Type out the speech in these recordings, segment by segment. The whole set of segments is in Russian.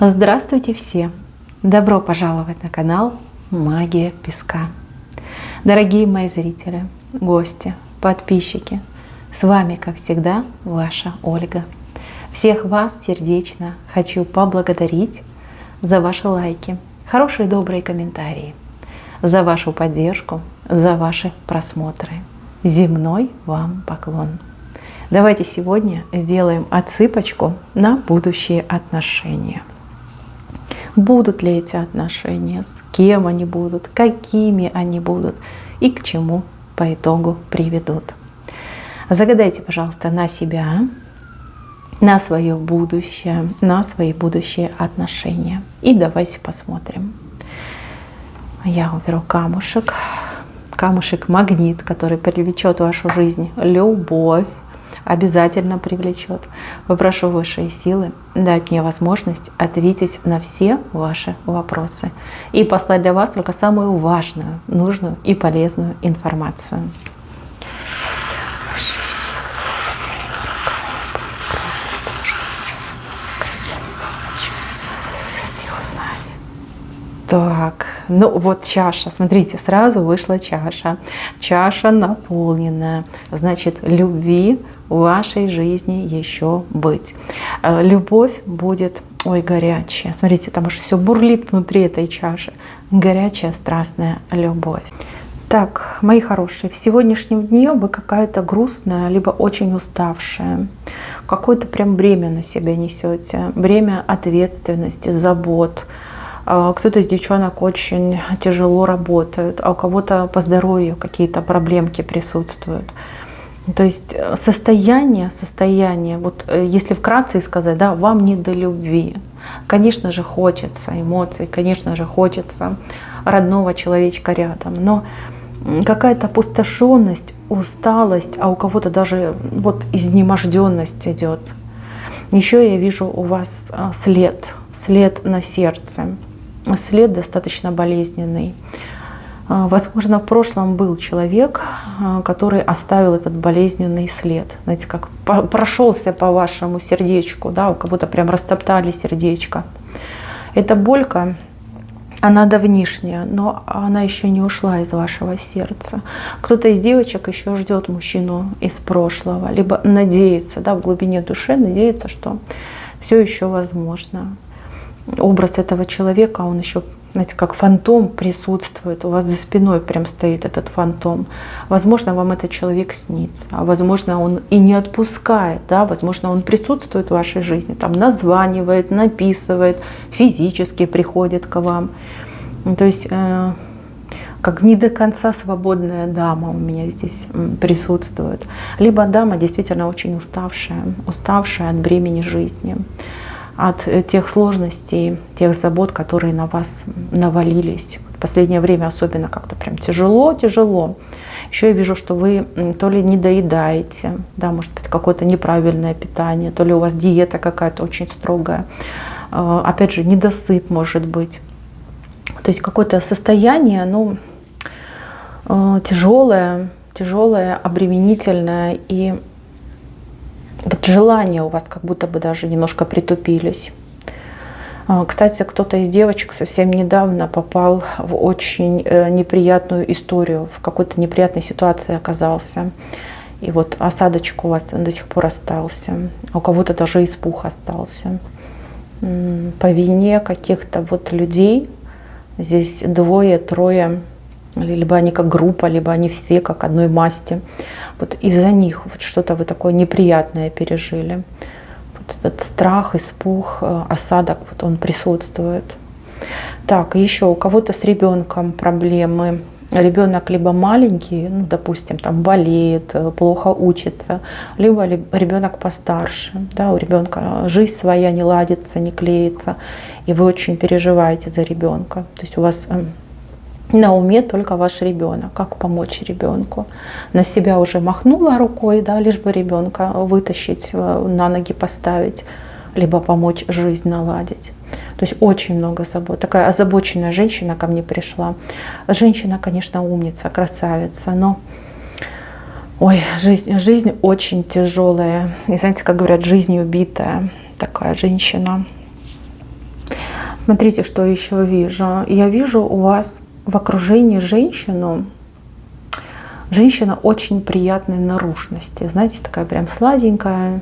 Здравствуйте все! Добро пожаловать на канал Магия Песка. Дорогие мои зрители, гости, подписчики, с вами, как всегда, ваша Ольга. Всех вас сердечно хочу поблагодарить за ваши лайки, хорошие добрые комментарии, за вашу поддержку, за ваши просмотры. Земной вам поклон. Давайте сегодня сделаем отсыпочку на будущие отношения. Будут ли эти отношения, с кем они будут, какими они будут и к чему по итогу приведут. Загадайте, пожалуйста, на себя, на свое будущее, на свои будущие отношения. И давайте посмотрим. Я уберу камушек. Камушек-магнит, который привлечет в вашу жизнь любовь. Обязательно привлечет. Попрошу высшие силы дать мне возможность ответить на все ваши вопросы и послать для вас только самую важную, нужную и полезную информацию. Так, ну вот чаша, смотрите, сразу вышла чаша. Чаша наполненная, значит, любви в вашей жизни еще быть. Любовь будет, ой, горячая. Смотрите, там уж все бурлит внутри этой чаши. Горячая, страстная любовь. Так, мои хорошие, в сегодняшнем дне вы какая-то грустная, либо очень уставшая. Какое-то прям бремя на себя несете. Бремя ответственности, забот. Кто-то из девчонок очень тяжело работает, а у кого-то по здоровью какие-то проблемки присутствуют. То есть состояние, вот если вкратце сказать, да, вам не до любви. Конечно же хочется эмоций, конечно же хочется родного человечка рядом, но какая-то опустошенность, усталость, а у кого-то даже вот изнеможденность идет. Еще я вижу у вас след на сердце. След достаточно болезненный. Возможно, в прошлом был человек, который оставил этот болезненный след. Знаете, как прошелся по вашему сердечку, да, у кого-то прям растоптали сердечко. Эта болька, она давнишняя, но она еще не ушла из вашего сердца. Кто-то из девочек еще ждет мужчину из прошлого, либо надеется, да, в глубине души надеется, что все еще возможно. Образ этого человека, он еще, знаете, как фантом присутствует. У вас за спиной прям стоит этот фантом. Возможно, вам этот человек снится, а возможно, он и не отпускает, да, возможно, он присутствует в вашей жизни, там названивает, написывает, физически приходит к вам. То есть, как не до конца свободная дама у меня здесь присутствует. Либо дама действительно очень уставшая от бремени жизни, от тех сложностей, тех забот, которые на вас навалились. В последнее время особенно как-то прям тяжело. Еще я вижу, что вы то ли не доедаете, да, может быть, какое-то неправильное питание, то ли у вас диета какая-то очень строгая. Опять же, недосып может быть. То есть какое-то состояние, ну, тяжелое, обременительное, и вот желания у вас как будто бы даже немножко притупились. Кстати, кто-то из девочек совсем недавно попал в очень неприятную историю, в какой-то неприятной ситуации оказался. И вот осадочек у вас до сих пор остался, а у кого-то даже испух остался. По вине каких-то вот людей, здесь двое-трое, либо они как группа, либо они все как одной масти. Вот из-за них вот что-то вы такое неприятное пережили. Вот этот страх, испуг, осадок, вот он присутствует. Так, еще у кого-то с ребенком проблемы. Ребенок либо маленький, ну, допустим, там болеет, плохо учится, либо ребенок постарше. Да, у ребенка жизнь своя не ладится, не клеится, и вы очень переживаете за ребенка. То есть у вас на уме только ваш ребенок, как помочь ребенку. На себя уже махнула рукой, да, лишь бы ребенка вытащить, на ноги поставить, либо помочь жизнь наладить. То есть очень много забот. Такая озабоченная женщина ко мне пришла. Женщина, конечно, умница, красавица, но ой, жизнь очень тяжелая. И знаете, как говорят, жизнь убитая такая женщина. Смотрите, что еще вижу. Я вижу у вас в окружении женщину. Женщина очень приятной наружности. Знаете, такая прям сладенькая,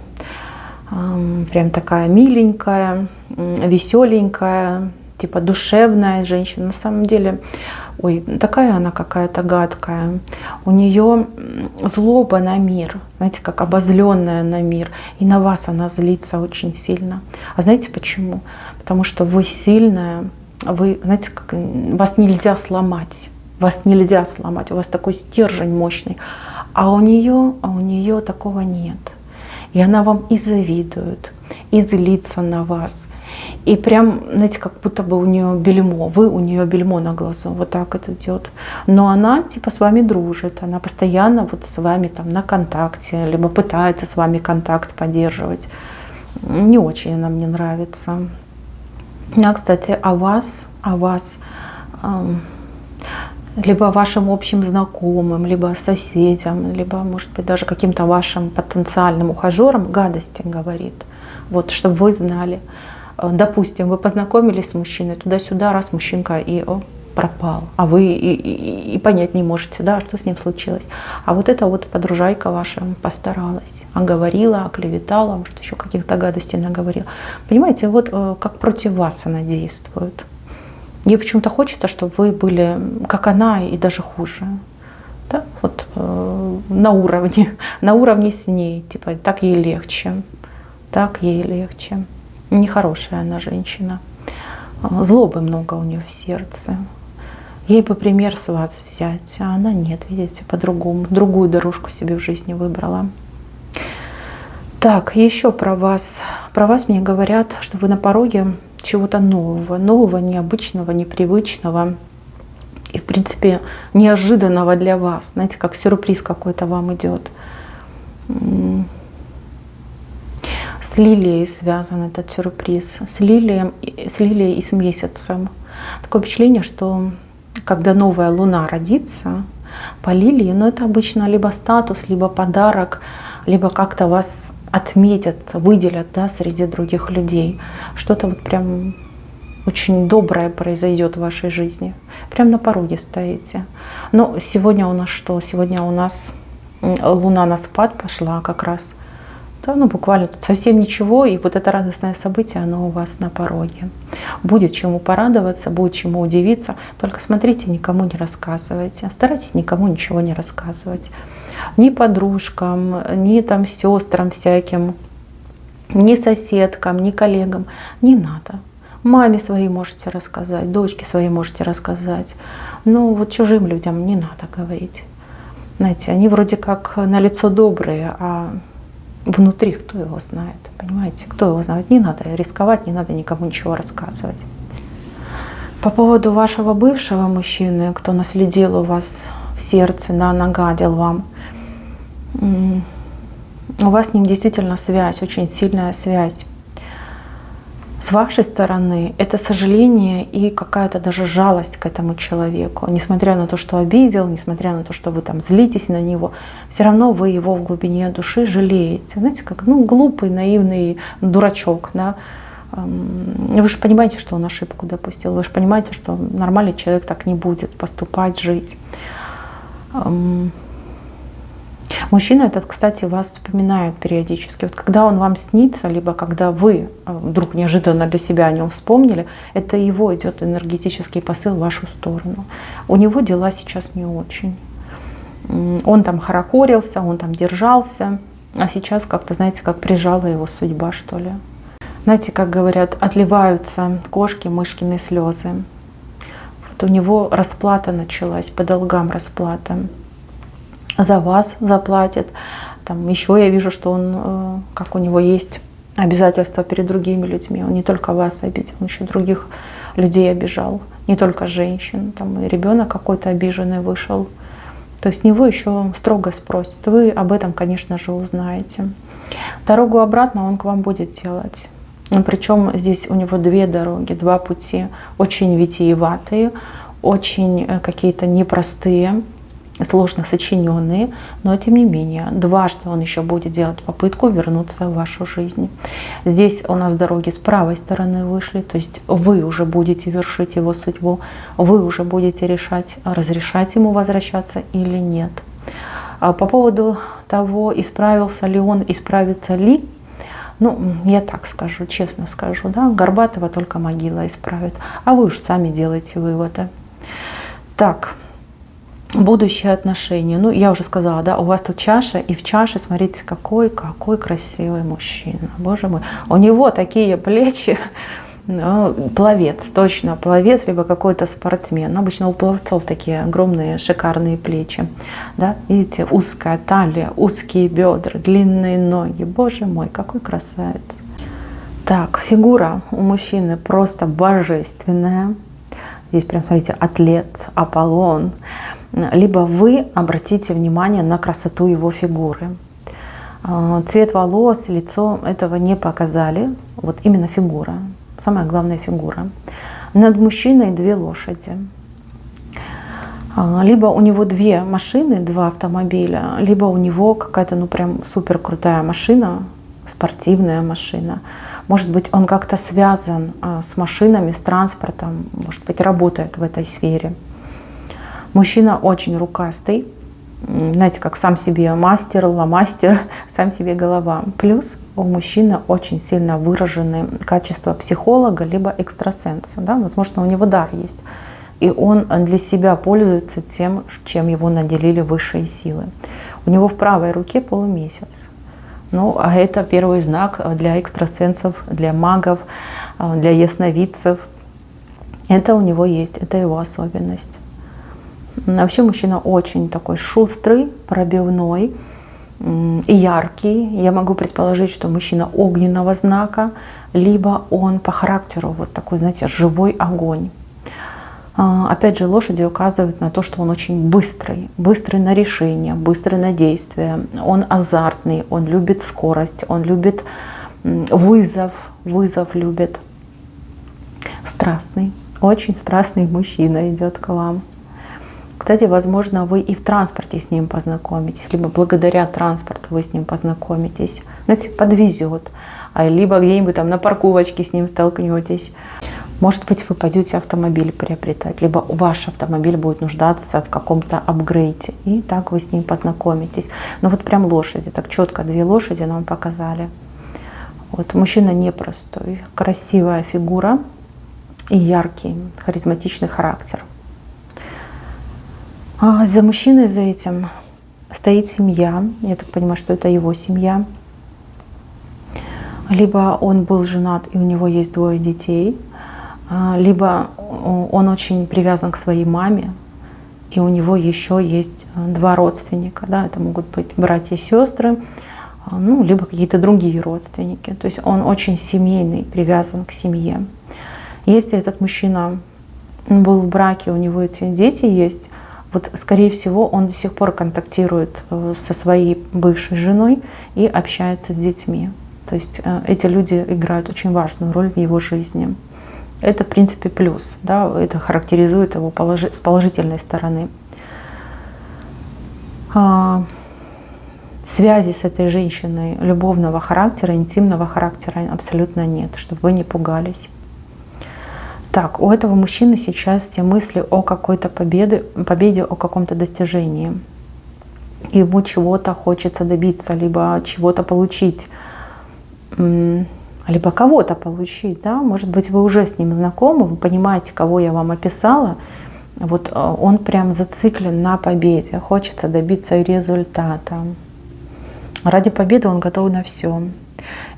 прям такая миленькая, веселенькая, типа душевная женщина. На самом деле, ой, такая она какая-то гадкая. У нее злоба на мир, знаете, как обозленная на мир. И на вас она злится очень сильно. А знаете почему? Потому что вы сильная, вы, знаете, как, вас нельзя сломать. Вас нельзя сломать, у вас такой стержень мощный. А у нее такого нет. И она вам и завидует, и злится на вас. И прям, знаете, как будто бы у нее бельмо, вы у нее бельмо на глазу, вот так это идет. Но она типа с вами дружит, она постоянно вот с вами там на контакте, либо пытается с вами контакт поддерживать. Не очень она мне нравится. А, кстати, о вас либо вашим общим знакомым, либо соседям, либо, может быть, даже каким-то вашим потенциальным ухажерам гадости говорит. Вот, чтобы вы знали. Допустим, вы познакомились с мужчиной, туда-сюда, раз мужчинка и пропал, а вы и понять не можете, да, что с ним случилось. А вот эта вот подружайка ваша постаралась, оговорила, оклеветала, может, еще каких-то гадостей наговорила. Понимаете, вот как против вас она действует. Ей почему-то хочется, чтобы вы были как она и даже хуже. Да? Вот на уровне с ней. Типа так ей легче. Так ей легче. Нехорошая она женщина. Злобы много у нее в сердце. Ей бы пример с вас взять, а она нет, видите, по-другому. Другую дорожку себе в жизни выбрала. Так, еще про вас. Про вас мне говорят, что вы на пороге чего-то нового, необычного, непривычного и, в принципе, неожиданного для вас. Знаете, как сюрприз какой-то вам идет. С лилией связан этот сюрприз. С лилией и с месяцем. Такое впечатление, что когда новая луна родится, по лилии, но это обычно либо статус, либо подарок, либо как-то вас отметят, выделят, да, среди других людей. Что-то вот прям очень доброе произойдет в вашей жизни. Прям на пороге стоите. Но сегодня у нас что? Сегодня у нас луна на спад пошла как раз. Да, ну буквально тут совсем ничего, и вот это радостное событие, оно у вас на пороге. Будет чему порадоваться, будет чему удивиться. Только смотрите, никому не рассказывайте. Старайтесь никому ничего не рассказывать. Ни подружкам, ни там сестрам всяким, ни соседкам, ни коллегам. Не надо. Маме своей можете рассказать, дочке своей можете рассказать. Но вот чужим людям не надо говорить. Знаете, они вроде как на лицо добрые, а внутри кто его знает, понимаете? Кто его знает? Не надо рисковать, не надо никому ничего рассказывать. По поводу вашего бывшего мужчины, кто наследил у вас в сердце, да, нагадил вам, у вас с ним действительно связь, очень сильная связь. С вашей стороны это сожаление и какая-то даже жалость к этому человеку. Несмотря на то, что обидел, несмотря на то, что вы там злитесь на него, все равно вы его в глубине души жалеете. Знаете, как глупый, наивный дурачок. Да? Вы же понимаете, что он ошибку допустил. Вы же понимаете, что нормальный человек так не будет поступать, жить. Мужчина этот, кстати, вас вспоминает периодически. Вот когда он вам снится, либо когда вы вдруг неожиданно для себя о нем вспомнили, это его идет энергетический посыл в вашу сторону. У него дела сейчас не очень. Он там хорохорился, он там держался, а сейчас как-то, знаете, как прижала его судьба, что ли. Знаете, как говорят, отливаются кошки мышкины слезы. Вот у него расплата началась, по долгам расплата. За вас заплатит. Там еще я вижу, что он, как у него есть обязательства перед другими людьми. Он не только вас обидел, он еще других людей обижал. Не только женщин. Там и ребенок какой-то обиженный вышел. То есть с него еще строго спросят. Вы об этом, конечно же, узнаете. Дорогу обратно он к вам будет делать. Причем здесь у него две дороги, два пути. Очень витиеватые, очень какие-то непростые. сложно сочиненные, но тем не менее, дважды он еще будет делать попытку вернуться в вашу жизнь. Здесь у нас дороги с правой стороны вышли, то есть вы уже будете вершить его судьбу, вы уже будете решать, разрешать ему возвращаться или нет. По поводу того, исправился ли он, исправится ли, ну, я так скажу, честно скажу, да, Горбатого только могила исправит, а вы уж сами делаете выводы. Так. Будущее отношения. Ну, я уже сказала, да, у вас тут чаша, и в чаше, смотрите, какой красивый мужчина. Боже мой. У него такие плечи. Ну, пловец, точно пловец, либо какой-то спортсмен. Обычно у пловцов такие огромные, шикарные плечи. Да? Видите, узкая талия, узкие бедра, длинные ноги. Боже мой, какой красавец. Так, фигура у мужчины просто божественная. Здесь прям, смотрите, атлет, Аполлон. Либо вы обратите внимание на красоту его фигуры. Цвет волос, лицо этого не показали. Вот именно фигура. Самая главная фигура. Над мужчиной 2 лошади. Либо у него 2 машины, 2 автомобиля, либо у него какая-то, ну, прям супер крутая машина, спортивная машина. Может быть, он как-то связан с машинами, с транспортом, может быть, работает в этой сфере. Мужчина очень рукастый, знаете, как сам себе мастер, ломастер, сам себе голова. Плюс у мужчины очень сильно выражены качества психолога либо экстрасенса. Да? Возможно, у него дар есть. И он для себя пользуется тем, чем его наделили высшие силы. У него в правой руке полумесяц. Ну, а это первый знак для экстрасенсов, для магов, для ясновидцев. Это у него есть, это его особенность. Вообще мужчина очень такой шустрый, пробивной и яркий. Я могу предположить, что мужчина огненного знака, либо он по характеру вот такой, знаете, живой огонь. Опять же, лошади указывают на то, что он очень быстрый. Быстрый на решение, быстрый на действие. Он азартный, он любит скорость, он любит вызов любит. Страстный, очень страстный мужчина идет к вам. Кстати, возможно, вы и в транспорте с ним познакомитесь, либо благодаря транспорту вы с ним познакомитесь. Знаете, подвезет, либо где-нибудь там на парковочке с ним столкнетесь. Может быть, вы пойдете автомобиль приобретать, либо ваш автомобиль будет нуждаться в каком-то апгрейде, и так вы с ним познакомитесь. Но вот прям лошади, так четко 2 лошади нам показали. Вот мужчина непростой, красивая фигура и яркий, харизматичный характер. А за мужчиной, за этим стоит семья. Я так понимаю, что это его семья. Либо он был женат, и у него есть 2 детей. Либо он очень привязан к своей маме, и у него еще есть 2 родственника. Да? Это могут быть братья и сестры, ну, либо какие-то другие родственники. То есть он очень семейный, привязан к семье. Если этот мужчина был в браке, у него эти дети есть, вот, скорее всего, он до сих пор контактирует со своей бывшей женой и общается с детьми. То есть эти люди играют очень важную роль в его жизни. Это, в принципе, плюс. Да? Это характеризует его с положительной стороны. Связи с этой женщиной любовного характера, интимного характера абсолютно нет, чтобы вы не пугались. Так, у этого мужчины сейчас все мысли о какой-то победе, о каком-то достижении. Ему чего-то хочется добиться, либо чего-то получить, либо кого-то получить. Да? Может быть, вы уже с ним знакомы, вы понимаете, кого я вам описала. Вот он прям зациклен на победе, хочется добиться результата. Ради победы он готов на все.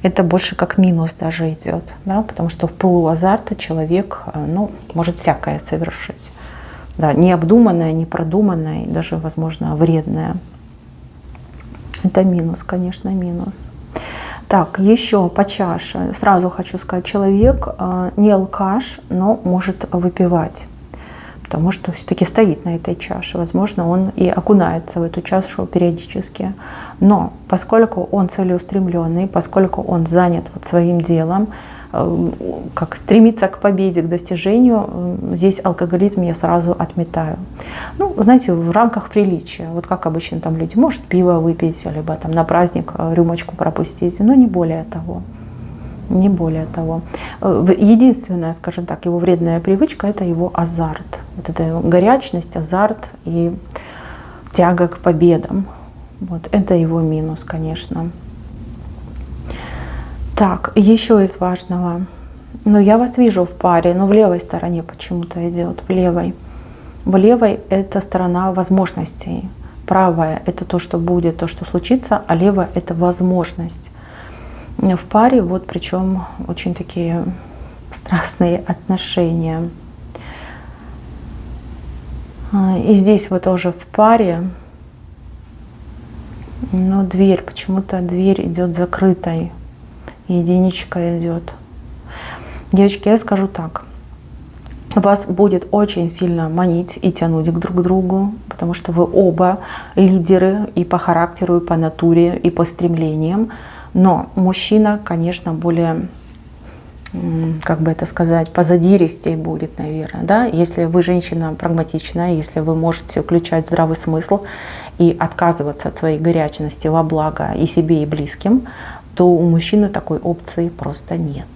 Это больше как минус даже идет, да? Потому что в пылу азарта человек, ну, может всякое совершить. Да, необдуманное, непродуманное, даже, возможно, вредное. Это минус, конечно, минус. Так, еще по чаше. Сразу хочу сказать, человек не алкаш, но может выпивать. Потому что все-таки стоит на этой чаше. Возможно, он и окунается в эту чашу периодически. Но поскольку он целеустремленный, поскольку он занят вот своим делом, как стремиться к победе, к достижению, здесь алкоголизм я сразу отметаю. Ну, знаете, в рамках приличия. Вот как обычно там люди, может пиво выпить, либо там на праздник рюмочку пропустить, но не более того. Не более того. Единственная, скажем так, его вредная привычка – это его азарт. Вот эта горячность, азарт и тяга к победам. Вот это его минус, конечно. Так, еще из важного. Ну, я вас вижу в паре, но в левой стороне почему-то идет, в левой. В левой это сторона возможностей. Правая – это то, что будет, то, что случится, а левая – это возможность. В паре, вот причем очень такие страстные отношения. И здесь вы тоже в паре, но дверь, почему-то дверь идет закрытой, единичка идет. Девочки, я скажу так, вас будет очень сильно манить и тянуть друг к другу, потому что вы оба лидеры и по характеру, и по натуре, и по стремлениям. Но мужчина, конечно, более, как бы это сказать, позадиристей будет, наверное. Да? Если вы женщина прагматичная, если вы можете включать здравый смысл и отказываться от своей горячности во благо и себе, и близким, то у мужчины такой опции просто нет.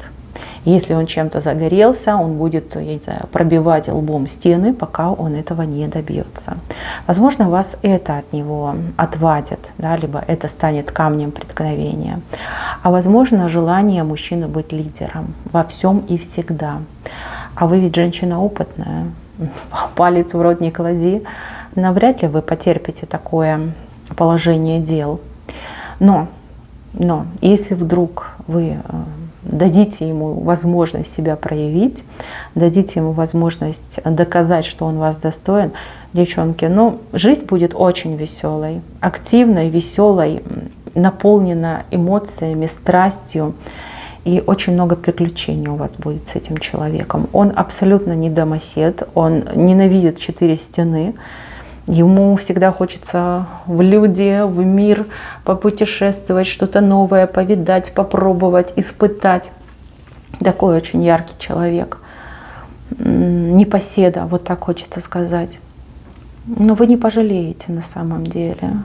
Если он чем-то загорелся, он будет, я не знаю, пробивать лбом стены, пока он этого не добьется. Возможно, вас это от него отвадит, да, либо это станет камнем преткновения. А возможно, желание мужчины быть лидером во всем и всегда. А вы ведь женщина опытная, палец в рот не клади. Навряд ли вы потерпите такое положение дел. Но если вдруг вы дадите ему возможность себя проявить, дадите ему возможность доказать, что он вас достоин, девчонки, ну, жизнь будет очень веселой, активной, веселой, наполнена эмоциями, страстью, и очень много приключений у вас будет с этим человеком. Он абсолютно не домосед, он ненавидит 4 стены, ему всегда хочется в люди, в мир попутешествовать, что-то новое повидать, попробовать, испытать. Такой очень яркий человек. Непоседа, вот так хочется сказать. Но вы не пожалеете на самом деле.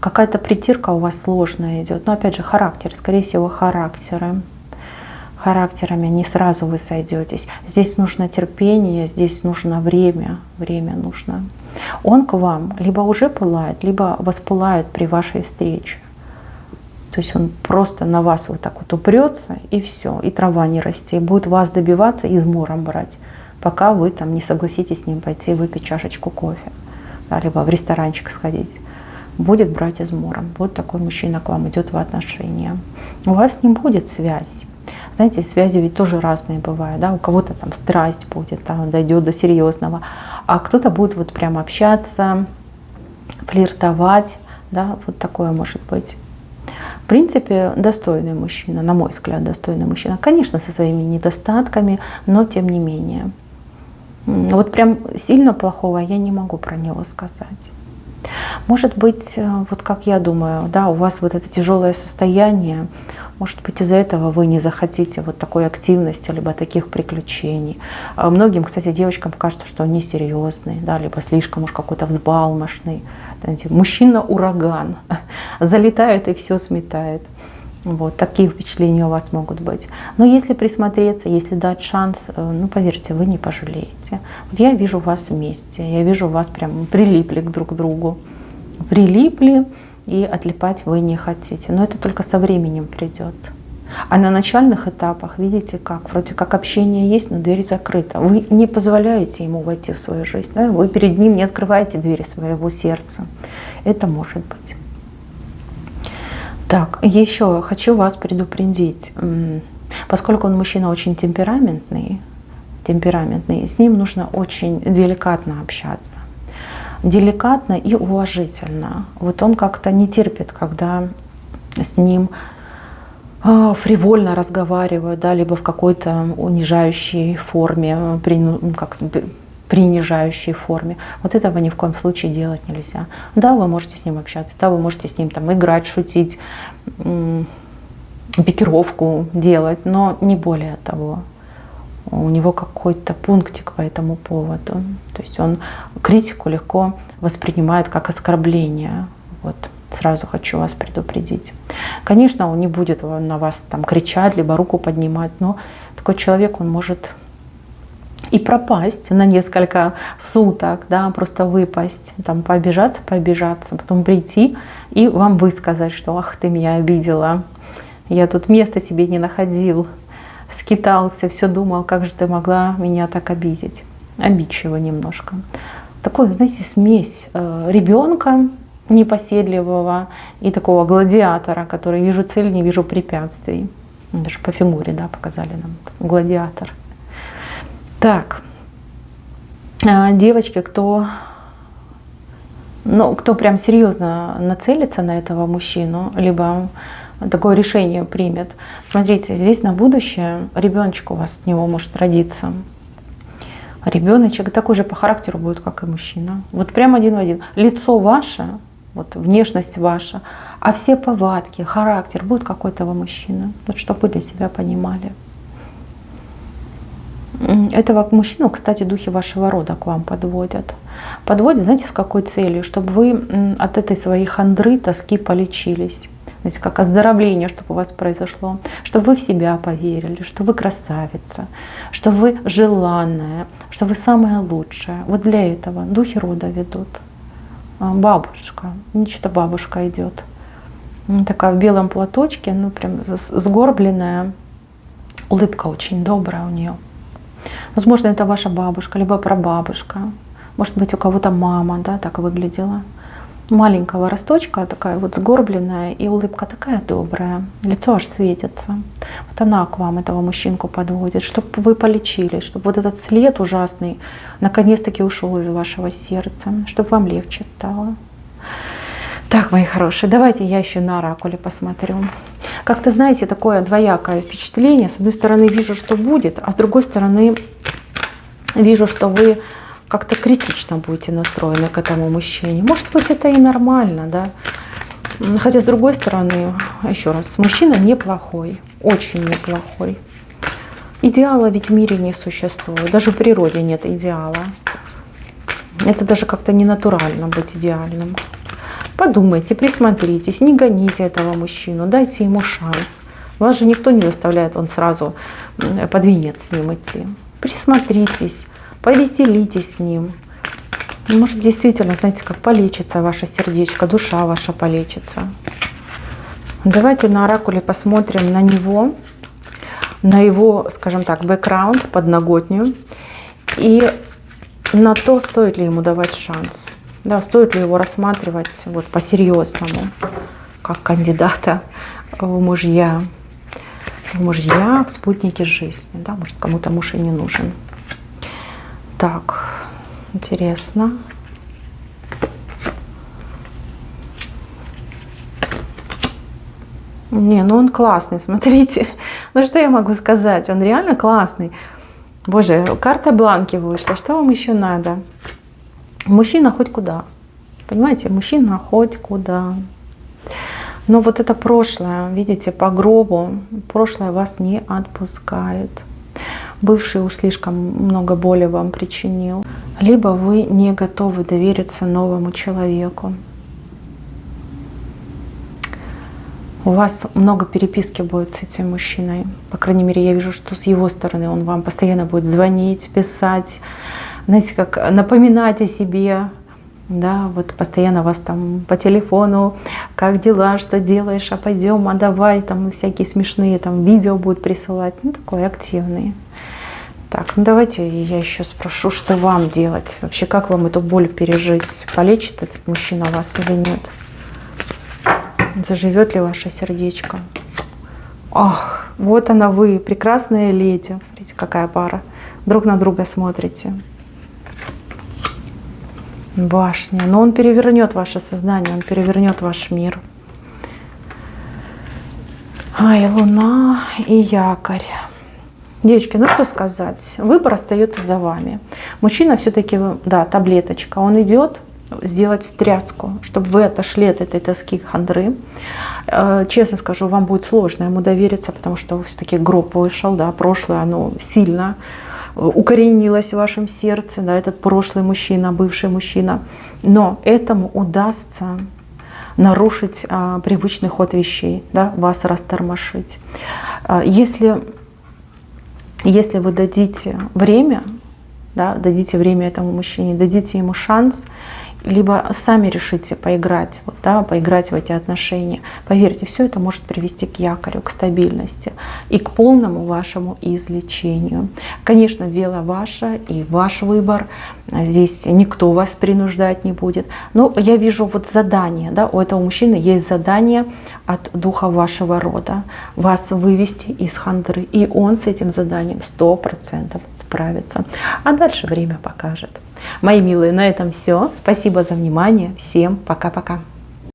Какая-то притирка у вас сложная идет. Но опять же, характер, скорее всего, характерами не сразу вы сойдетесь. Здесь нужно терпение, здесь нужно время нужно. Он к вам либо уже пылает, либо воспылает при вашей встрече. То есть он просто на вас вот так вот упрется, и все, и трава не расти, будет вас добиваться и измором брать, пока вы там не согласитесь с ним пойти выпить чашечку кофе, да, либо в ресторанчик сходить. Будет брать измором. Вот такой мужчина к вам идет в отношения. У вас с ним будет связь. Знаете, связи ведь тоже разные бывают. Да? У кого-то там страсть будет, там дойдет до серьезного, а кто-то будет вот прям общаться, флиртовать. Да? Вот такое может быть. В принципе, достойный мужчина, на мой взгляд, достойный мужчина. Конечно, со своими недостатками, но тем не менее. Вот прям сильно плохого я не могу про него сказать. Может быть, вот как я думаю, да, у вас вот это тяжелое состояние, может быть, из-за этого вы не захотите вот такой активности, либо таких приключений. Многим, кстати, девочкам кажется, что он несерьезный, да, либо слишком уж какой-то взбалмошный. Мужчина-ураган, залетает и все сметает. Вот такие впечатления у вас могут быть. Но если присмотреться, если дать шанс, ну поверьте, вы не пожалеете. Вот я вижу вас вместе, я вижу вас прям прилипли друг к другу. Прилипли, и отлипать вы не хотите. Но это только со временем придет. А на начальных этапах, видите как, вроде как общение есть, но дверь закрыта. Вы не позволяете ему войти в свою жизнь. Да? Вы перед ним не открываете двери своего сердца. Это может быть. Так, еще хочу вас предупредить, поскольку он мужчина очень темпераментный, с ним нужно очень деликатно общаться. Деликатно и уважительно. Вот он как-то не терпит, когда с ним фривольно разговаривают, да, либо в какой-то унижающей форме, принижающей форме. Вот этого ни в коем случае делать нельзя. Да, вы можете с ним общаться, да, вы можете с ним там играть, шутить, пикировку делать, но не более того. У него какой-то пунктик по этому поводу. То есть он критику легко воспринимает как оскорбление. Вот сразу хочу вас предупредить. Конечно, он не будет на вас там кричать, либо руку поднимать, но такой человек, он может и пропасть на несколько суток, да, просто выпасть, там, пообижаться, потом прийти и вам высказать, что «ах, ты меня обидела, я тут места себе не находил, скитался, все думал, как же ты могла меня так обидеть». Обидчиво немножко. Такой, знаете, смесь ребенка непоседливого и такого гладиатора, который вижу цель, не вижу препятствий. Даже по фигуре, да, показали нам гладиатор. Так, девочки, кто прям серьезно нацелится на этого мужчину, либо такое решение примет, смотрите, здесь на будущее ребеночек у вас от него может родиться. Ребеночек такой же по характеру будет, как и мужчина. Вот прям один в один. Лицо ваше, вот внешность ваша, а все повадки, характер будет какой-то мужчины. Вот чтобы вы для себя понимали. Этого мужчину, кстати, духи вашего рода к вам подводят. Подводят, знаете, с какой целью? Чтобы вы от этой своей хандры, тоски полечились. Знаете, как оздоровление, чтобы у вас произошло. Чтобы вы в себя поверили, что вы красавица, что вы желанная, что вы самая лучшая. Вот для этого духи рода ведут. Бабушка, что-то бабушка идет. Такая в белом платочке, ну прям сгорбленная. Улыбка очень добрая у нее. Возможно, это ваша бабушка, либо прабабушка. Может быть, у кого-то мама, да, так выглядела. Маленького росточка, такая вот сгорбленная, и улыбка такая добрая. Лицо аж светится. Вот она к вам этого мужчинку подводит, чтобы вы полечились, чтобы вот этот след ужасный наконец-таки ушел из вашего сердца, чтобы вам легче стало. Так, мои хорошие, давайте я еще на оракуле посмотрю. Как-то, знаете, такое двоякое впечатление. С одной стороны, вижу, что будет, а с другой стороны, вижу, что вы как-то критично будете настроены к этому мужчине. Может быть, это и нормально, да? Хотя, с другой стороны, еще раз, мужчина неплохой, очень неплохой. Идеала ведь в мире не существует, даже в природе нет идеала. Это даже как-то не натурально быть идеальным. Подумайте, присмотритесь, не гоните этого мужчину, дайте ему шанс. Вас же никто не заставляет, он сразу под венец с ним идти. Присмотритесь, повеселитесь с ним. Может, действительно, знаете, как полечится ваше сердечко, душа ваша полечится. Давайте на оракуле посмотрим на него, на его, скажем так, бэкграунд, подноготню, и на то, стоит ли ему давать шанс. Да, стоит ли его рассматривать вот по-серьезному, как кандидата в мужья, в спутники жизни. Да, может, кому-то муж и не нужен. Так, интересно. Не, ну он классный, смотрите. Ну что я могу сказать? Он реально классный. Боже, карта бланки вышла. Что вам еще надо? Мужчина хоть куда. Понимаете, мужчина хоть куда. Но вот это прошлое, видите, по гробу, прошлое вас не отпускает. Бывший уж слишком много боли вам причинил. Либо вы не готовы довериться новому человеку. У вас много переписки будет с этим мужчиной. По крайней мере, я вижу, что с его стороны он вам постоянно будет звонить, писать, знаете, как напоминать о себе. Да, вот постоянно вас там по телефону, как дела, что делаешь, а пойдем, а давай, там всякие смешные там видео будут присылать. Ну, такой активный. Так, ну давайте я еще спрошу, что вам делать? Вообще, как вам эту боль пережить? Полечит этот мужчина вас или нет? Заживет ли ваше сердечко? Ах, вот она вы, прекрасная леди. Смотрите, какая пара. Друг на друга смотрите. Башня. Но он перевернет ваше сознание, он перевернет ваш мир. Ай, луна и якорь. Девочки, ну что сказать, выбор остается за вами. Мужчина все-таки, да, таблеточка, он идет, сделать встряску, чтобы вы отошли от этой тоски, хандры. Честно скажу, вам будет сложно ему довериться, потому что все-таки гроб вышел, да, прошлое, оно сильно укоренилось в вашем сердце, да, этот прошлый мужчина, бывший мужчина. Но этому удастся нарушить привычный ход вещей, да, вас растормошить. Если вы дадите время, да, дадите время этому мужчине, дадите ему шанс, либо сами решите поиграть, вот, да, поиграть в эти отношения. Поверьте, все это может привести к якорю, к стабильности и к полному вашему излечению. Конечно, дело ваше и ваш выбор. Здесь никто вас принуждать не будет. Но я вижу вот задание, да, у этого мужчины есть задание от духа вашего рода. Вас вывести из хандры. И он с этим заданием 100% справится. А дальше время покажет. Мои милые, на этом все. Спасибо за внимание. Всем пока-пока.